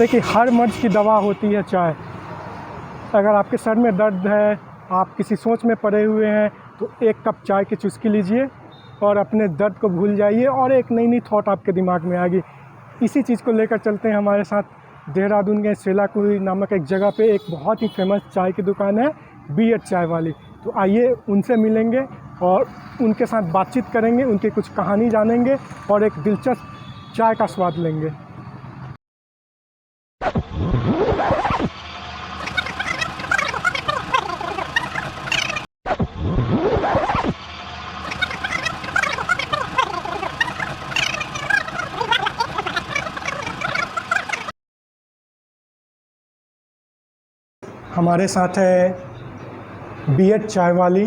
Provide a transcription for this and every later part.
देखिए, हर मर्ज़ की दवा होती है चाय। अगर आपके सर में दर्द है, आप किसी सोच में पड़े हुए हैं, तो एक कप चाय की चुस्की लीजिए और अपने दर्द को भूल जाइए और एक नई नई थॉट आपके दिमाग में आएगी। इसी चीज़ को लेकर चलते हैं हमारे साथ देहरादून के सेलाकुई नामक एक जगह पे एक बहुत ही फेमस चाय की दुकान है, बी.एच चाय वाली। तो आइए उनसे मिलेंगे और उनके साथ बातचीत करेंगे, उनकी कुछ कहानी जानेंगे और एक दिलचस्प चाय का स्वाद लेंगे। हमारे साथ है बी.एच चाय वाली।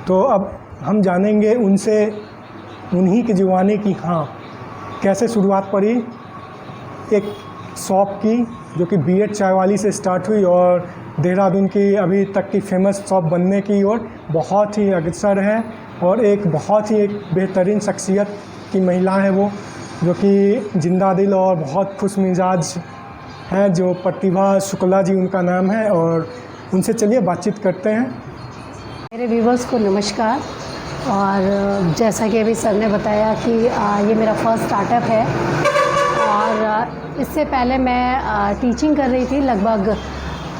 तो अब हम जानेंगे उनसे उन्हीं की जुबानी की कैसे शुरुआत पड़ी एक शॉप की, जो कि बी.एच चाय वाली से स्टार्ट हुई और देहरादून की अभी तक की फेमस शॉप बनने की ओर बहुत ही अग्रसर है। और एक बहुत ही बेहतरीन शख्सियत की महिला है वो, जो कि जिंदा दिल और बहुत खुश मिजाज है, जो प्रतिभा शुक्ला जी उनका नाम है। और उनसे चलिए बातचीत करते हैं। मेरे व्यूवर्स को नमस्कार। और जैसा कि अभी सर ने बताया कि ये मेरा फर्स्ट स्टार्टअप है और इससे पहले मैं टीचिंग कर रही थी। लगभग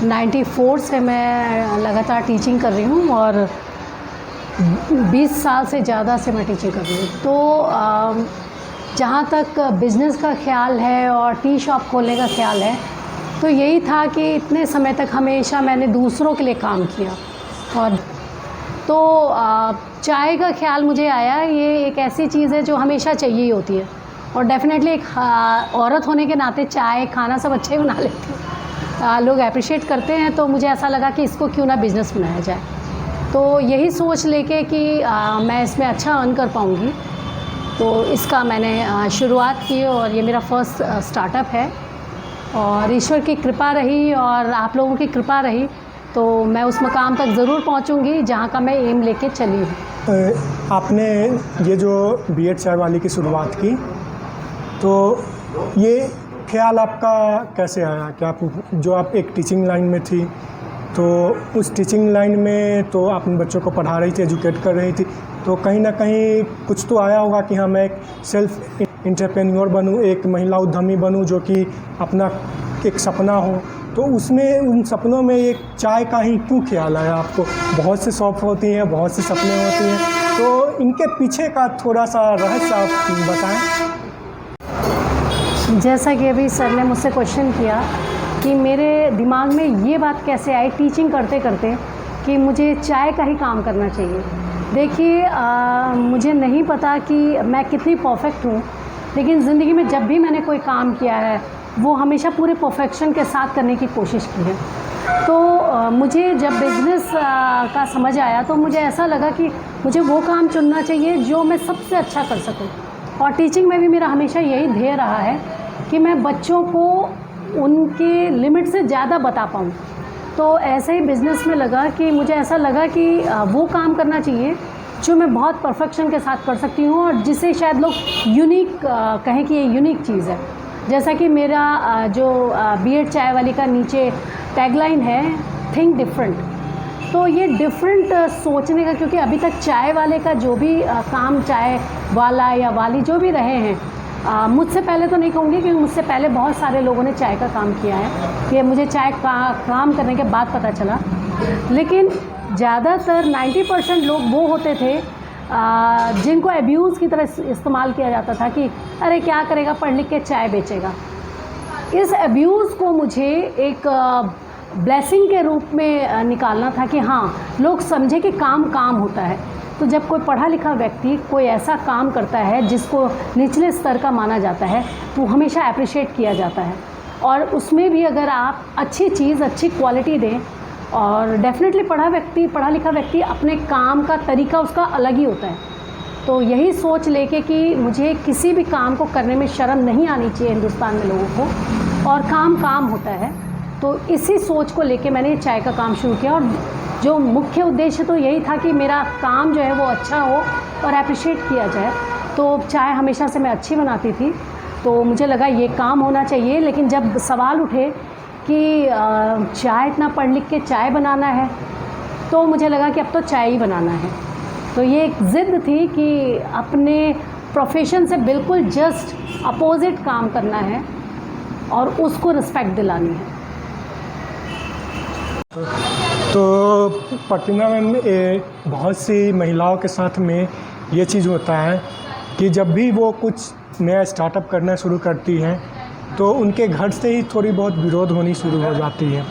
94 से मैं लगातार टीचिंग कर रही हूँ और 20 साल से ज़्यादा से मैं टीचिंग कर रही हूँ। तो जहाँ तक बिज़नेस का ख्याल है और टी शॉप खोलने का ख्याल है, तो यही था कि इतने समय तक हमेशा मैंने दूसरों के लिए काम किया। और तो चाय का ख्याल मुझे आया, ये एक ऐसी चीज़ है जो हमेशा चाहिए ही होती है। और डेफ़िनेटली एक औरत होने के नाते चाय खाना सब अच्छा ही बना लेती हूँ, लोग अप्रिशिएट करते हैं। तो मुझे ऐसा लगा कि इसको क्यों ना बिज़नेस बनाया जाए। तो यही सोच लेके कि मैं इसमें अच्छा अर्न कर पाऊँगी, तो इसका मैंने शुरुआत की और ये मेरा फर्स्ट स्टार्टअप है। और ईश्वर की कृपा रही और आप लोगों की कृपा रही तो मैं उस मकाम तक ज़रूर पहुंचूंगी जहां का मैं एम लेके चली हूँ। आपने ये जो बी.एच चाय वाली की शुरुआत की, तो ये ख्याल आपका कैसे आया कि आप एक टीचिंग लाइन में थी, तो उस टीचिंग लाइन में तो आप बच्चों को पढ़ा रही थी, एजुकेट कर रही थी, तो कहीं ना कहीं कुछ तो आया होगा कि मैं एक सेल्फ एंटरप्रेन्योर बनूं, एक महिला उद्यमी बनूं, जो कि अपना एक सपना हो। तो उसमें उन सपनों में एक चाय का ही क्यों ख्याल आया आपको? बहुत से शौक़ होती हैं, बहुत से सपने होती हैं, तो इनके पीछे का थोड़ा सा रहस्य आप बताएं। जैसा कि अभी सर ने मुझसे क्वेश्चन किया कि मेरे दिमाग में ये बात कैसे आई टीचिंग करते करते कि मुझे चाय का ही काम करना चाहिए। देखिए, मुझे नहीं पता कि मैं कितनी परफेक्ट हूँ, लेकिन ज़िंदगी में जब भी मैंने कोई काम किया है वो हमेशा पूरे परफेक्शन के साथ करने की कोशिश की है। तो मुझे जब बिज़नेस का समझ आया तो मुझे ऐसा लगा कि मुझे वो काम चुनना चाहिए जो मैं सबसे अच्छा कर सकूँ। और टीचिंग में भी मेरा हमेशा यही ध्येय रहा है कि मैं बच्चों को उनके लिमिट से ज़्यादा बता पाऊँ। तो ऐसे ही बिज़नेस में लगा कि मुझे ऐसा लगा कि वो काम करना चाहिए जो मैं बहुत परफेक्शन के साथ कर सकती हूँ और जिसे शायद लोग यूनिक कहें कि ये यूनिक चीज़ है। जैसा कि मेरा जो बी.एच चाय वाली का नीचे टैगलाइन है, थिंक डिफरेंट। तो ये डिफरेंट सोचने का, क्योंकि अभी तक चाय वाले का जो भी काम, चाय वाला या वाली जो भी रहे हैं, मुझसे पहले तो नहीं कहूँगी क्योंकि मुझसे पहले बहुत सारे लोगों ने चाय का काम किया है, ये मुझे चाय का काम करने के बाद पता चला। लेकिन ज़्यादातर 90% लोग वो होते थे जिनको अब्यूज़ की तरह इस्तेमाल किया जाता था कि अरे क्या करेगा, पढ़ लिख के चाय बेचेगा। इस अब्यूज़ को मुझे एक ब्लेसिंग के रूप में निकालना था कि हाँ, लोग समझे कि काम काम होता है। तो जब कोई पढ़ा लिखा व्यक्ति कोई ऐसा काम करता है जिसको निचले स्तर का माना जाता है, तो हमेशा अप्रिशिएट किया जाता है। और उसमें भी अगर आप अच्छी चीज़, अच्छी क्वालिटी दें, और डेफिनेटली पढ़ा लिखा व्यक्ति अपने काम का तरीका उसका अलग ही होता है। तो यही सोच लेके कि मुझे किसी भी काम को करने में शर्म नहीं आनी चाहिए हिंदुस्तान में लोगों को, और काम काम होता है, तो इसी सोच को लेके मैंने चाय का काम शुरू किया। और जो मुख्य उद्देश्य तो यही था कि मेरा काम जो है वो अच्छा हो और अप्रिशिएट किया जाए। तो चाय हमेशा से मैं अच्छी बनाती थी। तो मुझे लगा ये काम होना चाहिए। लेकिन जब सवाल उठे कि चाय इतना पढ़ लिख के चाय बनाना है, तो मुझे लगा कि अब तो चाय ही बनाना है। तो ये एक ज़िद थी कि अपने प्रोफेशन से बिल्कुल जस्ट अपोजिट काम करना है और उसको रिस्पेक्ट दिलानी है। तो प्रतिमा मैम, बहुत सी महिलाओं के साथ में ये चीज़ होता है कि जब भी वो कुछ नया स्टार्टअप करना शुरू करती हैं तो उनके घर से ही थोड़ी बहुत विरोध होनी शुरू हो जाती है।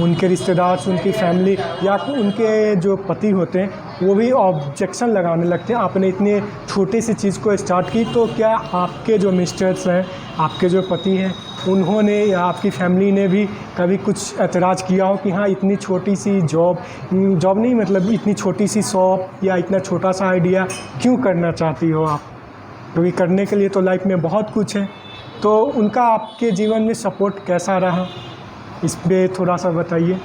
उनके रिश्तेदार से, उनकी फैमिली या उनके जो पति होते हैं वो भी ऑब्जेक्शन लगाने लगते हैं, आपने इतनी छोटी सी चीज़ को स्टार्ट की। तो क्या आपके जो मिस्टर्स हैं, आपके जो पति हैं, उन्होंने या आपकी फैमिली ने भी कभी कुछ ऐतराज़ किया हो कि हाँ इतनी छोटी सी जॉब नहीं, मतलब इतनी छोटी सी शॉप या इतना छोटा सा आइडिया क्यों करना चाहती हो आप? क्योंकि करने के लिए तो लाइफ में बहुत कुछ है। तो उनका आपके जीवन में सपोर्ट कैसा रहा, इस पे थोड़ा सा बताइए।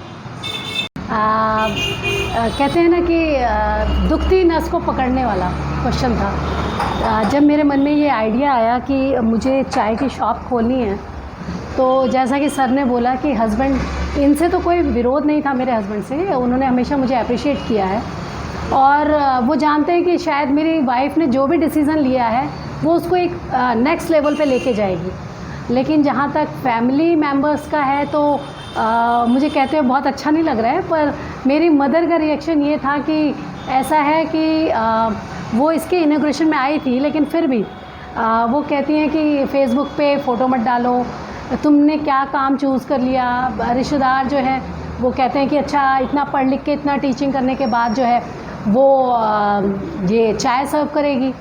कहते हैं ना कि दुखती नस को पकड़ने वाला क्वेश्चन था। जब मेरे मन में ये आइडिया आया कि मुझे चाय की शॉप खोलनी है, तो जैसा कि सर ने बोला कि हस्बैंड, इनसे तो कोई विरोध नहीं था मेरे हस्बैंड से, उन्होंने हमेशा मुझे अप्रिशिएट किया है और वो जानते हैं कि शायद मेरी वाइफ ने जो भी डिसीज़न लिया है वो उसको एक नेक्स्ट लेवल पे लेके जाएगी। लेकिन जहाँ तक फैमिली मेम्बर्स का है तो मुझे कहते हुए बहुत अच्छा नहीं लग रहा है, पर मेरी मदर का रिएक्शन ये था कि ऐसा है कि वो इसके इनॉग्रेशन में आई थी, लेकिन फिर भी वो कहती हैं कि फ़ेसबुक पे फ़ोटो मत डालो, तुमने क्या काम चूज़ कर लिया। रिश्तेदार जो है वो कहते हैं कि अच्छा इतना पढ़ लिख के, इतना टीचिंग करने के बाद जो है वो ये चाय सर्व करेगी।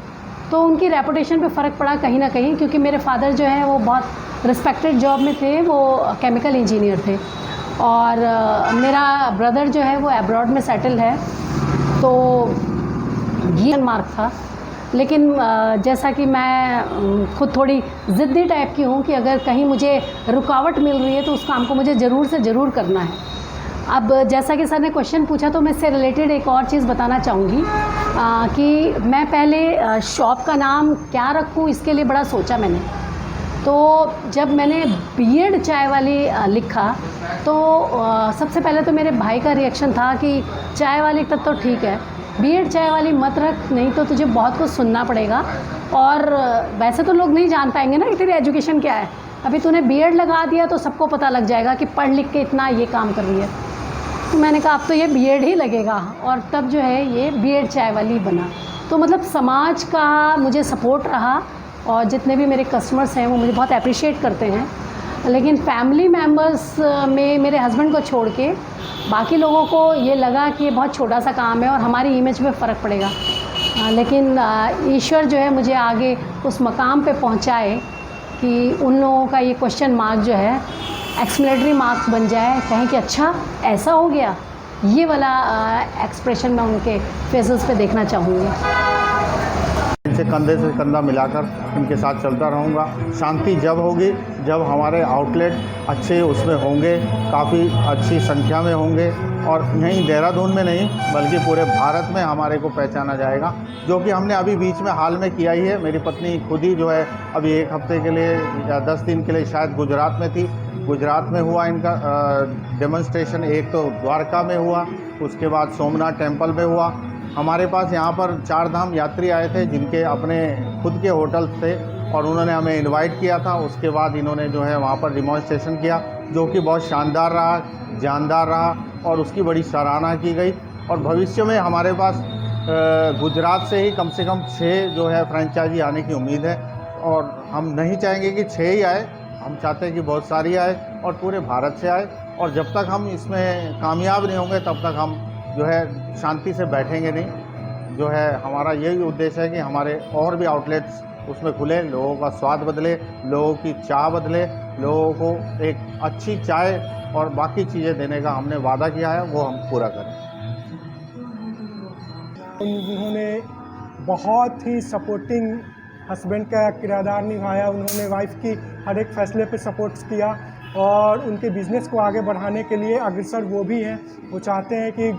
तो उनकी रेपुटेशन पे फ़र्क पड़ा कहीं ना कहीं, क्योंकि मेरे फादर जो हैं वो बहुत रिस्पेक्टेड जॉब में थे, वो केमिकल इंजीनियर थे और मेरा ब्रदर जो है वो अब्रॉड में सेटल है। तो ये मार्क था। लेकिन जैसा कि मैं खुद थोड़ी ज़िद्दी टाइप की हूँ कि अगर कहीं मुझे रुकावट मिल रही है तो उस काम को मुझे ज़रूर से ज़रूर करना है। अब जैसा कि सर ने क्वेश्चन पूछा तो मैं इससे रिलेटेड एक और चीज़ बताना चाहूँगी कि मैं पहले शॉप का नाम क्या रखूँ, इसके लिए बड़ा सोचा मैंने। तो जब मैंने बीएड चाय वाली लिखा तो सबसे पहले तो मेरे भाई का रिएक्शन था कि चाय वाली तब तो ठीक है, बीएड चाय वाली मत रख, नहीं तो तुझे बहुत कुछ सुनना पड़ेगा और वैसे तो लोग नहीं जान पाएंगे ना कि तेरी एजुकेशन क्या है। अभी तूने बीएड लगा दिया तो सबको पता लग जाएगा कि पढ़ लिख के इतना ये काम कर रही है। तो मैंने कहा अब तो ये बीएड ही लगेगा, और तब जो है ये बीएड चाय वाली बना। तो मतलब समाज का मुझे सपोर्ट रहा और जितने भी मेरे कस्टमर्स हैं वो मुझे बहुत अप्रिशिएट करते हैं। लेकिन फैमिली मेम्बर्स में मेरे हस्बैंड को छोड़ के बाकी लोगों को ये लगा कि ये बहुत छोटा सा काम है और हमारी इमेज में फ़र्क पड़ेगा। लेकिन ईश्वर जो है मुझे आगे उस मकाम पे पहुंचाए कि उन लोगों का ये क्वेश्चन मार्क जो है एक्सक्लेमेटरी मार्क्स बन जाए, कहें कि अच्छा ऐसा हो गया। ये वाला एक्सप्रेशन मैं उनके फेसेस पे देखना चाहूँगी। इनसे कंधे से कंधा मिलाकर इनके साथ चलता रहूँगा। शांति जब होगी जब हमारे आउटलेट अच्छे उसमें होंगे, काफ़ी अच्छी संख्या में होंगे और यहीं देहरादून में नहीं बल्कि पूरे भारत में हमारे को पहचाना जाएगा, जो कि हमने अभी बीच में हाल में किया ही है। मेरी पत्नी खुद ही जो है अभी 1 हफ्ते के लिए या 10 दिन के लिए शायद गुजरात में थी। गुजरात में हुआ इनका डेमोन्स्ट्रेशन, एक तो द्वारका में हुआ, उसके बाद सोमनाथ टेम्पल में हुआ। हमारे पास यहाँ पर 4 धाम यात्री आए थे जिनके अपने खुद के होटल थे और उन्होंने हमें इनवाइट किया था। उसके बाद इन्होंने जो है वहाँ पर डेमोन्स्ट्रेशन किया, जो कि बहुत शानदार रहा, जानदार रहा और उसकी बड़ी सराहना की गई। और भविष्य में हमारे पास गुजरात से ही कम से कम 6 जो है फ्रेंचाइजी आने की उम्मीद है और हम नहीं चाहेंगे कि 6 ही आए, हम चाहते हैं कि बहुत सारी आए और पूरे भारत से आए। और जब तक हम इसमें कामयाब नहीं होंगे तब तक हम जो है शांति से बैठेंगे नहीं। जो है हमारा यही उद्देश्य है कि हमारे और भी आउटलेट्स उसमें खुले, लोगों का स्वाद बदले, लोगों की चाह बदले, लोगों को एक अच्छी चाय और बाकी चीज़ें देने का हमने वादा किया है, वो हम पूरा करें। उन्होंने बहुत ही सपोर्टिंग हस्बैंड का किरदार निभाया। उन्होंने वाइफ की हर एक फैसले पे सपोर्ट किया और उनके बिज़नेस को आगे बढ़ाने के लिए अग्रसर वो भी हैं। वो चाहते हैं कि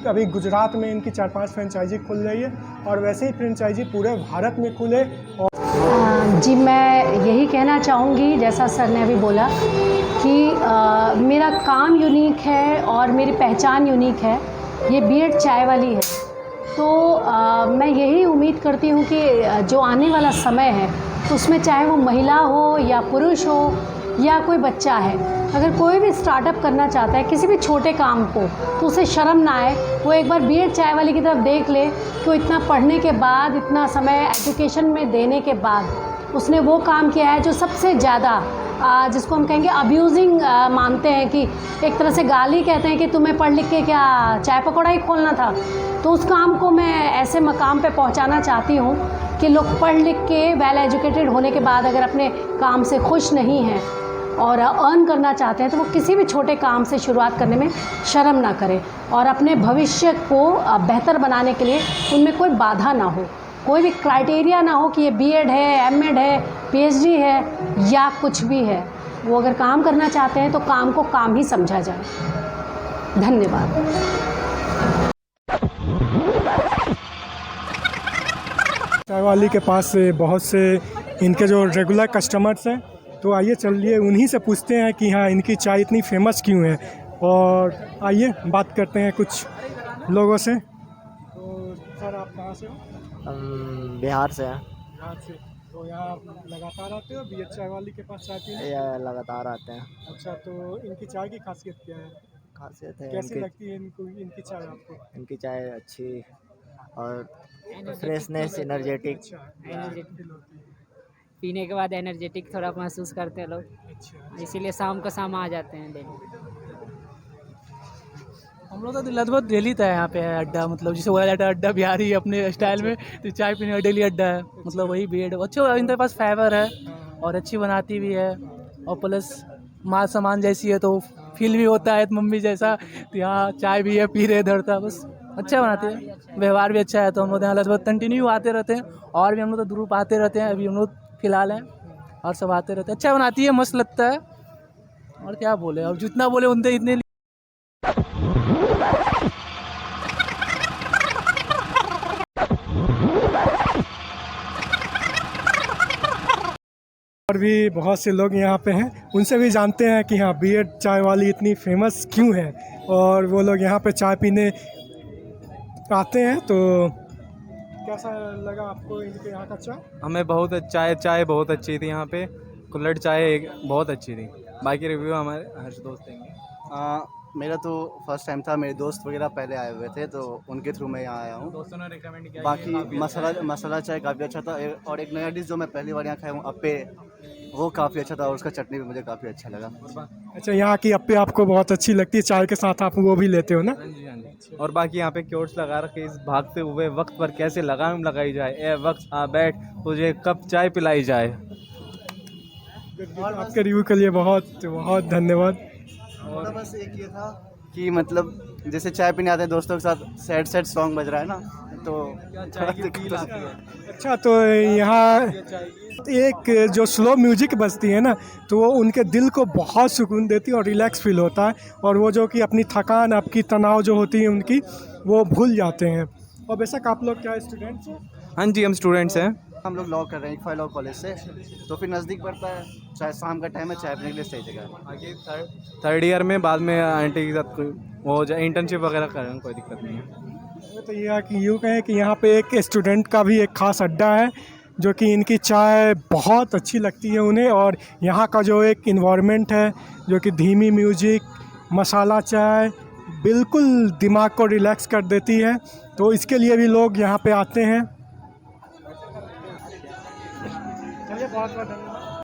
अभी गुजरात में इनकी 4-5 फ्रेंचाइजी खुल रही है और वैसे ही फ्रेंचाइजी पूरे भारत में खुले। और जी, मैं यही कहना चाहूँगी जैसा सर ने अभी बोला कि मेरा काम यूनिक है और मेरी पहचान यूनिक है, ये बीएड चाय वाली है। तो मैं यही उम्मीद करती हूँ कि जो आने वाला समय है तो उसमें चाहे वो महिला हो या पुरुष हो या कोई बच्चा है, अगर कोई भी स्टार्टअप करना चाहता है किसी भी छोटे काम को, तो उसे शर्म ना आए, वो एक बार बीएड चाय वाली की तरफ देख ले कि वो इतना पढ़ने के बाद, इतना समय एजुकेशन में देने के बाद उसने वो काम किया है जो सबसे ज़्यादा जिसको हम कहेंगे अब्यूजिंग मानते हैं, कि एक तरह से गाली कहते हैं कि तुम्हें पढ़ लिख के क्या चाय पकौड़ा ही खोलना था। तो उस काम को मैं ऐसे मकाम पे पहुंचाना चाहती हूं कि लोग पढ़ लिख के वेल एजुकेटेड होने के बाद अगर अपने काम से खुश नहीं हैं और अर्न करना चाहते हैं तो वो किसी भी छोटे काम से शुरुआत करने में शर्म ना करें और अपने भविष्य को बेहतर बनाने के लिए उनमें कोई बाधा ना हो, कोई भी क्राइटेरिया ना हो कि ये बीएड है, एमएड है, पीएचडी है या कुछ भी है। वो अगर काम करना चाहते हैं तो काम को काम ही समझा जाए। धन्यवाद। चाय वाली के पास बहुत से इनके जो रेगुलर कस्टमर्स हैं, तो आइए चलिए उन्हीं से पूछते हैं कि हाँ इनकी चाय इतनी फेमस क्यों है, और आइए बात करते हैं कुछ लोगों से। तो सर आप कहाँ से हो? हम बिहार से हैं। बिहार से। तो यहाँ लगातार आते हो बीएड चाय वाली के पास चाय पीने? ये लगातार आते हैं। अच्छा, तो इनकी चाय की खासियत क्या है? खासियत है कैसी इनकी, लगती है इनको इनकी चाय आपको? इनकी चाय अच्छी और फ्रेशनेस, एनर्जेटिक। पीने के बाद एनर्जेटिक थोड़ा महसूस करते हैं लोग, अच्छा, इसीलिए शाम को शाम आ जाते हैं डेली। हम लोग तो लगभग डेली था यहाँ पे है अड्डा, मतलब जिसे बोला जाता है अड्डा बिहारी अपने स्टाइल में, तो चाय पीने का डेली अड्डा है, मतलब वही बीएड अच्छे। इनके पास फाइबर है और अच्छी बनाती भी है, और प्लस माँ सामान जैसी है तो फील भी होता है मम्मी जैसा। तो यहाँ चाय भी है, पी रहे इधर था, बस अच्छा बनाते हैं, व्यवहार भी अच्छा है। तो हम लोग यहाँ लगभग कंटिन्यू आते रहते हैं, और भी हम लोग तो ग्रुप आते रहते हैं, अभी हम लोग फिलहाल हैं और सब आते रहते हैं। अच्छा बनाती है, मस्त लगता है, और क्या बोले, अब जितना बोले उनसे इतने। और भी बहुत से लोग यहाँ पे हैं, उनसे भी जानते हैं कि हाँ बीएड चाय वाली इतनी फेमस क्यों है, और वो लोग यहाँ पे चाय पीने आते हैं। तो कैसा लगा आपको इनके यहाँ का चाय? हमें बहुत चाय बहुत अच्छी थी यहाँ पे, कुल्हड़ चाय बहुत अच्छी थी। बाकी रिव्यू हमारे हर्ष दोस्त देंगे। मेरा तो फर्स्ट टाइम था, मेरे दोस्त वगैरह पहले आए हुए थे तो उनके थ्रू मैं यहाँ आया हूँ। दोस्तों ने रिकमेंड किया। बाकी मसाला चाय काफ़ी अच्छा था, और एक नया डिश जो मैं पहली बार यहाँ खाया हूँ अप्पे, वो काफ़ी अच्छा था, और उसका चटनी भी मुझे काफ़ी अच्छा लगा। अच्छा, यहाँ की अप्पे आपको बहुत अच्छी लगती है, चाय के साथ आप वो भी लेते हो ना? हाँ जी, हाँ जी। और बाकी यहाँ पे क्योट्स लगा रखे, इस भागते हुए वक्त पर कैसे लगाम लगाई जाए, ए वक्त आ बैठ तुझे कप चाय पिलाई जाए। आपके रिव्यू के लिए बहुत बहुत धन्यवाद। और बस एक ये था कि मतलब जैसे चाय पीने आते हैं दोस्तों के साथ, सैड सॉन्ग बज रहा है ना, तो अच्छा, तो यहाँ एक जो स्लो म्यूजिक बजती है ना, तो वो उनके दिल को बहुत सुकून देती है और रिलैक्स फील होता है, और वो जो कि अपनी थकान, आपकी तनाव जो होती है उनकी, वो भूल जाते हैं। और बेशक आप लोग क्या स्टूडेंट्स हैं? हाँ जी, हम स्टूडेंट्स हैं। हम लोग लॉ कर रहे हैं इकफा लॉ कॉलेज से, तो फिर नज़दीक पड़ता है, चाहे शाम का टाइम है, चाय पीने के लिए सही जगह है। आगे थर्ड ईयर में बाद में आंटी के साथ कोई वो जाए इंटर्नशिप वगैरह कर रहे हैं, कोई दिक्कत नहीं है। तो ये कि यूँ कहें कि यहाँ पे एक स्टूडेंट का भी एक ख़ास अड्डा है, जो कि इनकी चाय बहुत अच्छी लगती है उन्हें, और यहाँ का जो एक इन्वायरमेंट है जो कि धीमी म्यूजिक, मसाला चाय बिल्कुल दिमाग को रिलैक्स कर देती है, तो इसके लिए भी लोग यहाँ पे आते हैं। चलिए, बहुत बहुत धन्यवाद।